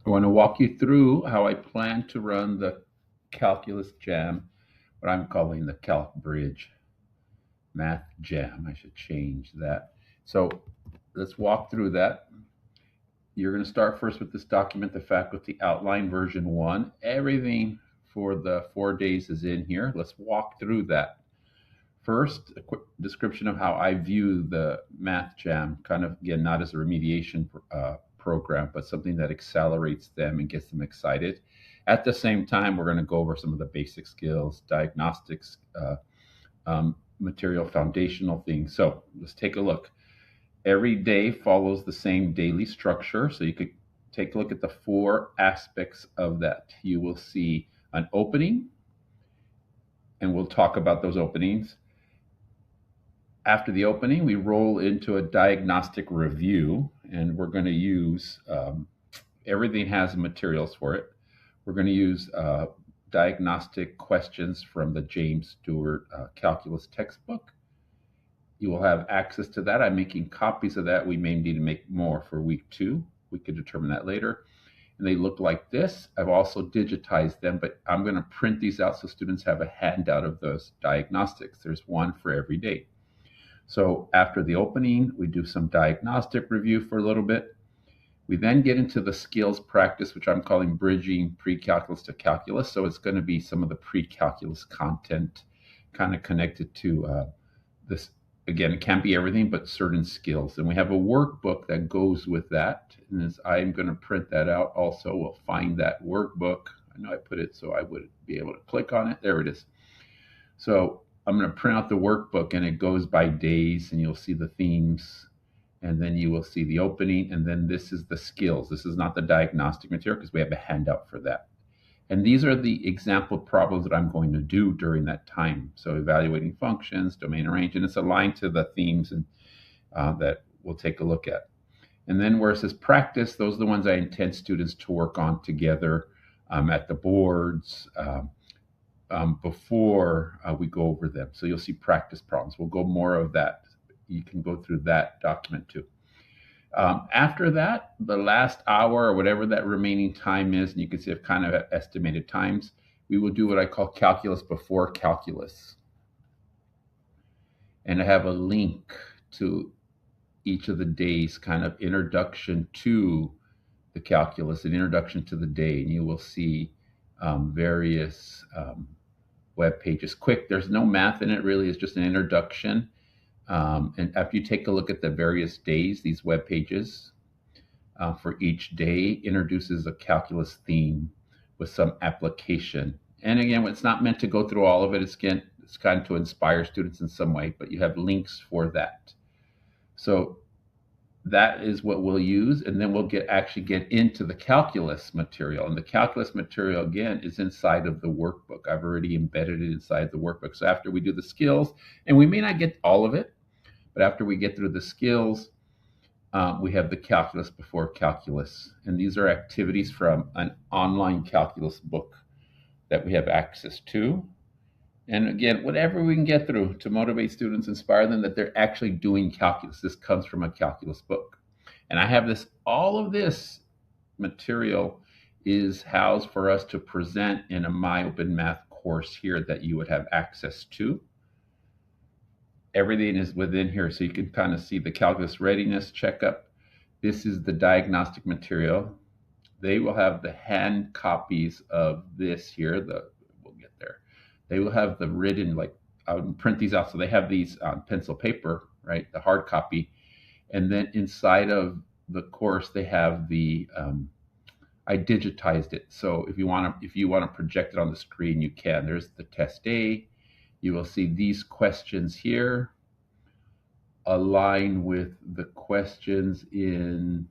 I want to walk you through how I plan to run the calculus jam, what I'm calling the calc bridge math jam. I should change that. So let's walk through that. You're going to start first with this document, the faculty outline version 1. Everything for the 4 days is in here. Let's walk through that. First, a quick description of how I view the Math Jam, kind of, again, not as a remediation program, but something that accelerates them and gets them excited. At the same time, we're going to go over some of the basic skills, diagnostics, material, foundational things. So let's take a look. Every day follows the same daily structure. So you could take a look at the 4 aspects of that. You will see an opening, and we'll talk about those openings. After the opening, we roll into a diagnostic review, and we're going to use everything has materials for it. We're going to use diagnostic questions from the James Stewart calculus textbook. You will have access to that. I'm making copies of that. We may need to make more for week 2. We could determine that later. And they look like this. I've also digitized them, but I'm going to print these out so students have a handout of those diagnostics. There's one for every day. So after the opening, we do some diagnostic review for a little bit. We then get into the skills practice, which I'm calling bridging pre-calculus to calculus. So it's going to be some of the pre-calculus content kind of connected to this. Again, it can't be everything, but certain skills. And we have a workbook that goes with that. And as I'm going to print that out also, we'll find that workbook. I know I put it so I would be able to click on it. There it is. So I'm going to print out the workbook, and it goes by days, and you'll see the themes, and then you will see the opening, and then this is the skills. This is not the diagnostic material because we have a handout for that. And these are the example problems that I'm going to do during that time. So evaluating functions, domain range, and it's aligned to the themes and that we'll take a look at. And then where it says practice, those are the ones I intend students to work on together at the boards, before we go over them. So you'll see practice problems. We'll go more of that. You can go through that document too. After that, the last hour or whatever that remaining time is, and you can see I've kind of estimated times, we will do what I call calculus before calculus. And I have a link to each of the days, kind of introduction to the calculus, an introduction to the day, and you will see various web pages. Quick, there's no math in it really, it's just an introduction. And after you take a look at the various days, these web pages for each day introduces a calculus theme with some application. And again, it's not meant to go through all of it. It's kind of to inspire students in some way, but you have links for that. So that is what we'll use, and then we'll actually get into the calculus material. And the calculus material, again, is inside of the workbook. I've already embedded it inside the workbook. So after we do the skills, and we may not get all of it, but after we get through the skills, we have the calculus before calculus. And these are activities from an online calculus book that we have access to. And again, whatever we can get through to motivate students, inspire them that they're actually doing calculus. This comes from a calculus book. And I have this, all of this material is housed for us to present in a My Open Math course here that you would have access to. Everything is within here, so you can kind of see the calculus readiness checkup. This is the diagnostic material. They will have the hand copies of this here. We'll get there. They will have the written, like I would print these out. So they have these on pencil paper, right? The hard copy. And then inside of the course, they have the, I digitized it. So if you want to project it on the screen, you can. There's the test A. You will see these questions here align with the questions in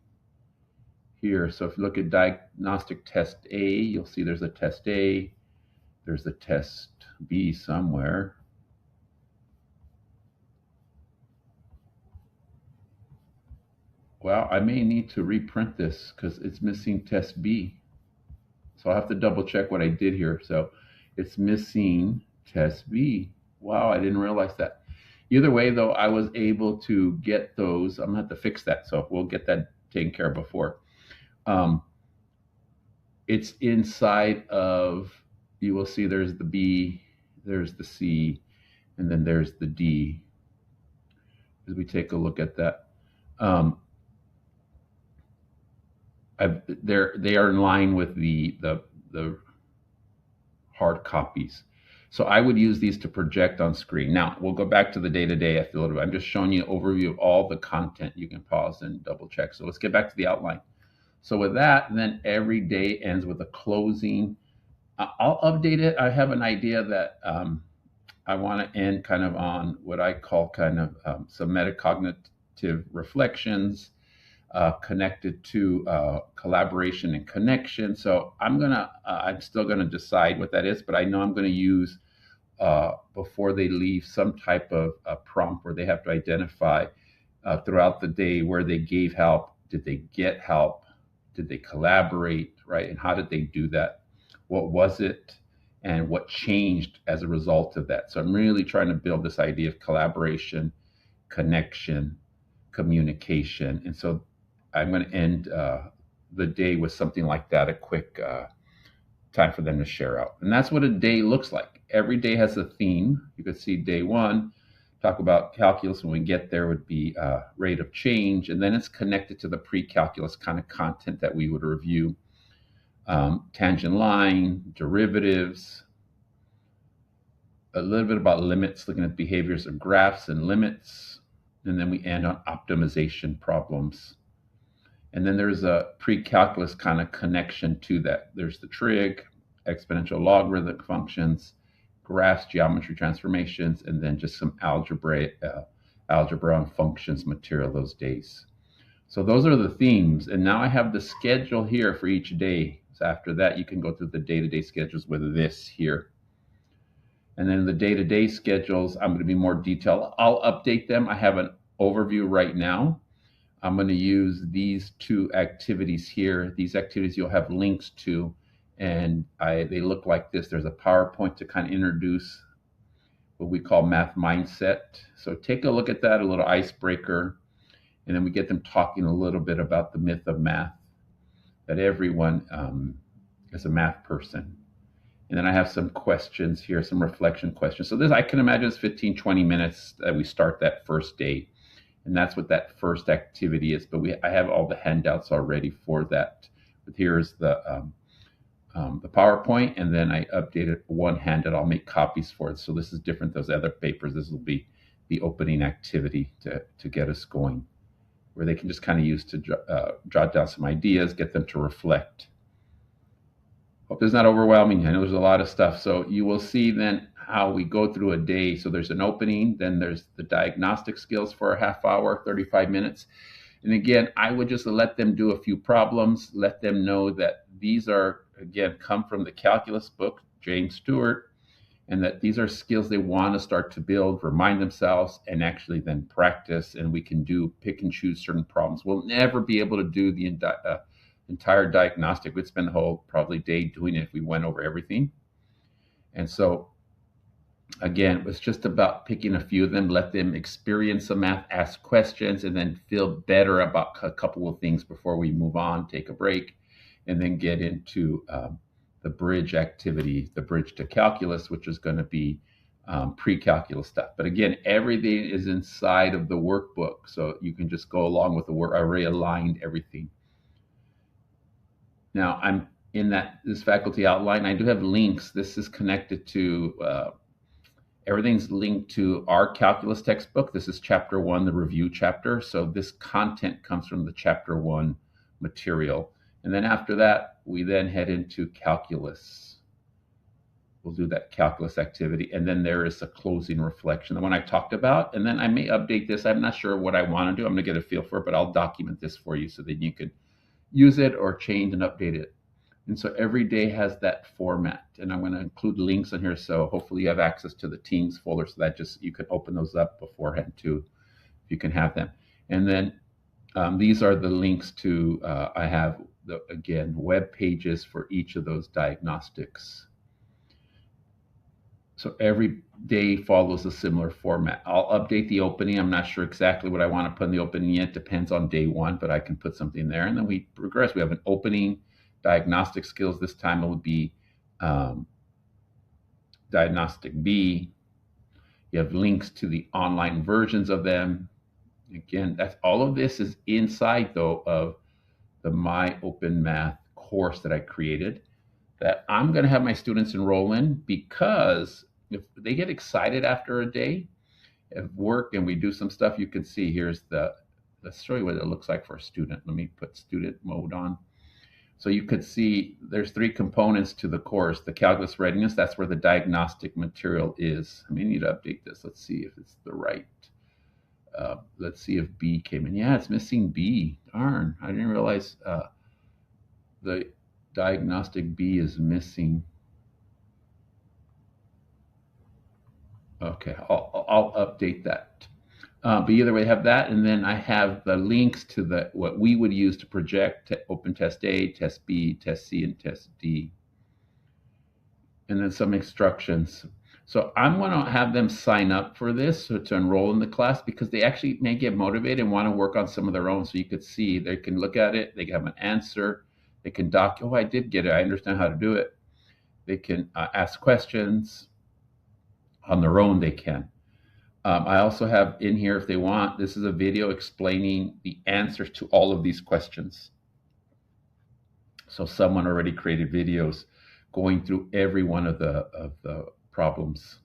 here. So if you look at diagnostic test A, you'll see there's a test A. There's a test B somewhere. Well, I may need to reprint this because it's missing test B. So I'll have to double check what I did here. So it's missing test B. Wow, I didn't realize that. Either way, though, I was able to get those. I'm going to have to fix that. So we'll get that taken care of before. it's inside of, you will see there's the B, there's the C, and then there's the D. As we take a look at that, um, they are in line with the hard copies. So I would use these to project on screen. Now we'll go back to the day-to-day after a little bit. I'm just showing you an overview of all the content. You can pause and double check. So let's get back to the outline. So with that, then every day ends with a closing. I'll update it. I have an idea that I want to end kind of on what I call kind of some metacognitive reflections connected to collaboration and connection. So I'm still gonna decide what that is, but I know I'm gonna use before they leave some type of prompt where they have to identify throughout the day where they gave help, did they get help, did they collaborate, right? And how did they do that? What was it? And what changed as a result of that? So I'm really trying to build this idea of collaboration, connection, communication. And so I'm going to end the day with something like that, a quick time for them to share out. And that's what a day looks like. Every day has a theme. You could see day one, talk about calculus. When we get there would be rate of change. And then it's connected to the pre-calculus kind of content that we would review. Tangent line, derivatives, a little bit about limits, looking at behaviors of graphs and limits. And then we end on optimization problems. And then there's a pre-calculus kind of connection to that. There's the trig, exponential logarithmic functions, graphs, geometry transformations, and then just some algebra and functions material those days. So those are the themes. And now I have the schedule here for each day. So after that, you can go through the day-to-day schedules with this here. And then the day-to-day schedules, I'm going to be more detailed. I'll update them. I have an overview right now. I'm going to use these two activities here. These activities you'll have links to, and they look like this. There's a PowerPoint to kind of introduce what we call math mindset. So take a look at that, a little icebreaker, and then we get them talking a little bit about the myth of math, that everyone is a math person. And then I have some questions here, some reflection questions. So this, I can imagine, is 15, 20 minutes that we start that first day. And that's what that first activity is. But I have all the handouts already for that. But here's the PowerPoint, and then I updated one handout. I'll make copies for it. So this is different than those other papers. This will be the opening activity to get us going, where they can just kind of use to jot down some ideas, get them to reflect. Hope it's not overwhelming. I know there's a lot of stuff. So you will see then how we go through a day. So there's an opening, then there's the diagnostic skills for a half hour, 35 minutes. And again, I would just let them do a few problems, let them know that these are, again, come from the calculus book, James Stewart, and that these are skills they want to start to build, remind themselves, and actually then practice. And we can pick and choose certain problems. We'll never be able to do the entire diagnostic. We'd spend the whole probably day doing it if we went over everything. And so again, it was just about picking a few of them, let them experience the math, ask questions, and then feel better about a couple of things before we move on, take a break, and then get into the bridge activity, the bridge to calculus, which is going to be pre-calculus stuff. But again, everything is inside of the workbook. So you can just go along with the work. I realigned everything. Now I'm in this faculty outline. I do have links. This is connected to everything's linked to our calculus textbook. This is chapter 1, the review chapter. So this content comes from the chapter 1 material. And then after that, we then head into calculus. We'll do that calculus activity. And then there is a closing reflection, the one I talked about. And then I may update this. I'm not sure what I want to do. I'm going to get a feel for it, but I'll document this for you so that you can use it or change and update it. And so every day has that format, and I'm going to include links in here. So hopefully you have access to the Teams folder, so that just you can open those up beforehand too, if you can have them. And then these are the links to, I have again, web pages for each of those diagnostics. So every day follows a similar format. I'll update the opening. I'm not sure exactly what I want to put in the opening yet. Depends on day one, but I can put something there. And then we progress. We have an opening, diagnostic skills. This time it would be um, diagnostic B. You have links to the online versions of them. Again, that's all of this is inside though of the My Open Math course that I created that I'm going to have my students enroll in, because if they get excited after a day of work and we do some stuff, you can see here's let's show you what it looks like for a student. Let me put student mode on. So you could see there's 3 components to the course. The calculus readiness, that's where the diagnostic material is. I may need to update this. Let's see if it's the right. Let's see if B came in. Yeah, it's missing B. Darn, I didn't realize the diagnostic B is missing. Okay, I'll update that. But either way, I have that, and then I have the links to what we would use to project open test A, test B, test C, and test D, and then some instructions. So I'm going to have them sign up for this to enroll in the class, because they actually may get motivated and want to work on some of their own. So you could see they can look at it, they can have an answer, they can oh, I did get it, I understand how to do it. They can ask questions on their own. They can. I also have in here, if they want, this is a video explaining the answers to all of these questions. So someone already created videos going through every one of the problems.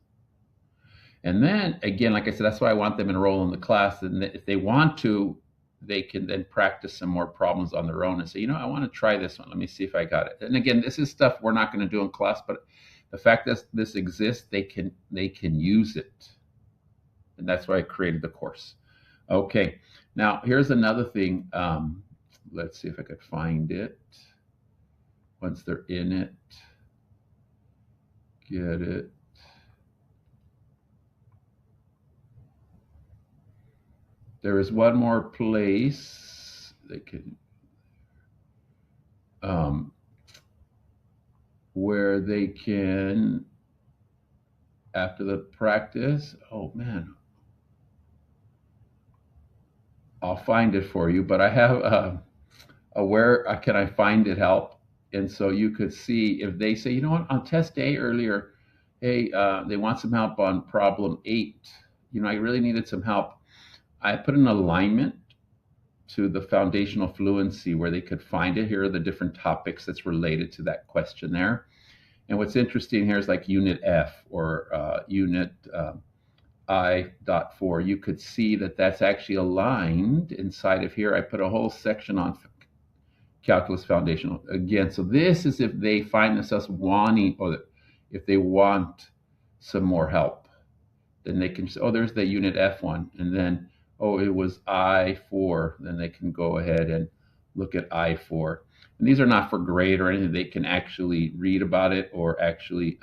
And then again, like I said, that's why I want them to enroll in the class. And if they want to, they can then practice some more problems on their own and say, you know, I want to try this one. Let me see if I got it. And again, this is stuff we're not going to do in class, but the fact that this exists, they can use it. And that's why I created the course. Okay, now here's another thing. Let's see if I could find it. Once they're in it, get it. There is one more place they can, where they can, after the practice, oh man, I'll find it for you, but I have a where can I find it help. And so you could see if they say, you know what, on test A earlier, hey, they want some help on problem 8. You know, I really needed some help. I put an alignment to the foundational fluency where they could find it. Here are the different topics that's related to that question there. And what's interesting here is like unit F or unit I.4. You could see that that's actually aligned inside of here. I put a whole section on calculus foundational again. So this is if they find themselves wanting, or if they want some more help, then they can say, oh, there's the unit F one, and then, oh, it was I4, then they can go ahead and look at I4. And these are not for grade or anything. They can actually read about it, or actually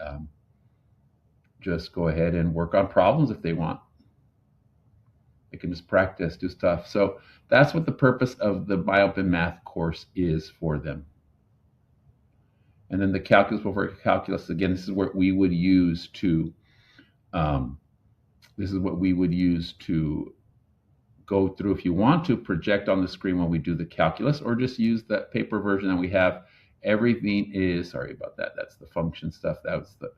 just go ahead and work on problems if they want. They can just practice, do stuff. So that's what the purpose of the My Open Math course is for them. And then the calculus before calculus, again, this is what we would use to, go through if you want to project on the screen when we do the calculus, or just use that paper version that we have. Everything is, sorry about that, that's the function stuff. That was the,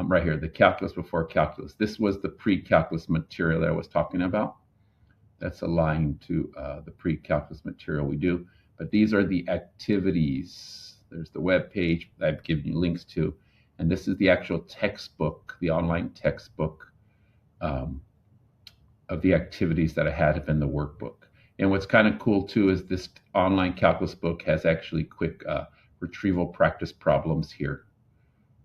right here, the calculus before calculus. This was the pre-calculus material that I was talking about. That's aligned to the pre-calculus material we do. But these are the activities. There's the web page I've given you links to. And this is the actual textbook, the online textbook of the activities that I had in the workbook. And what's kind of cool too is this online calculus book has actually quick retrieval practice problems here,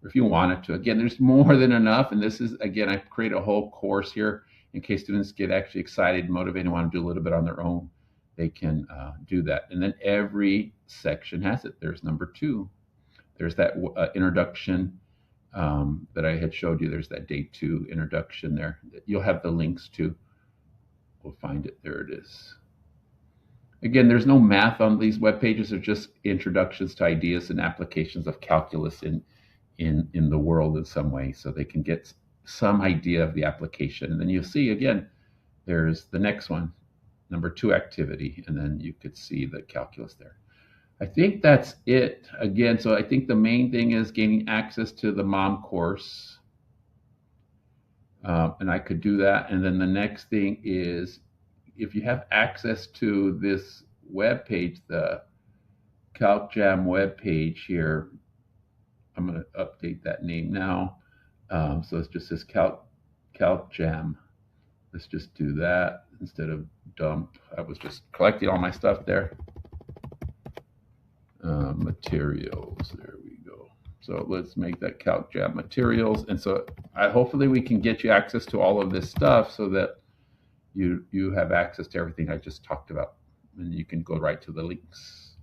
if you wanted to. Again, there's more than enough. And this is, again, I create a whole course here in case students get actually excited, motivated, and want to do a little bit on their own. They can do that. And then every section has it. There's number 2. There's that introduction that I had showed you. There's that day 2 introduction there. You'll have the links to. We'll find it. There it is. Again, there's no math on these web pages. They're just introductions to ideas and applications of calculus in the world in some way, so they can get some idea of the application. And then you'll see, again, there's the next one, number 2 activity, and then you could see the calculus there. I think that's it again. So I think the main thing is gaining access to the mom course. And I could do that. And then the next thing is if you have access to this web page, the CalcJam web page here, I'm going to update that name now. So it just says CalcJam. Let's just do that instead of dump. I was just collecting all my stuff there. Materials, there we go. So let's make that CalcJam materials. And so hopefully we can get you access to all of this stuff so that you have access to everything I just talked about. And you can go right to the links.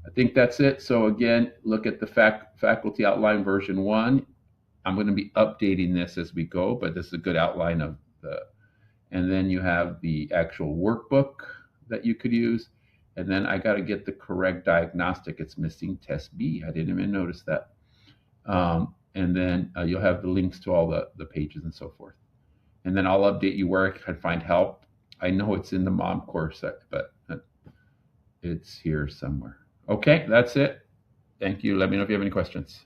I think that's it. So again, look at the faculty outline version 1. I'm going to be updating this as we go, but this is a good outline of the, and then you have the actual workbook that you could use. And then I got to get the correct diagnostic. It's missing test B. I didn't even notice that. And then you'll have the links to all the pages and so forth. And then I'll update you where I can find help. I know it's in the mom course, but it's here somewhere. Okay, that's it. Thank you. Let me know if you have any questions.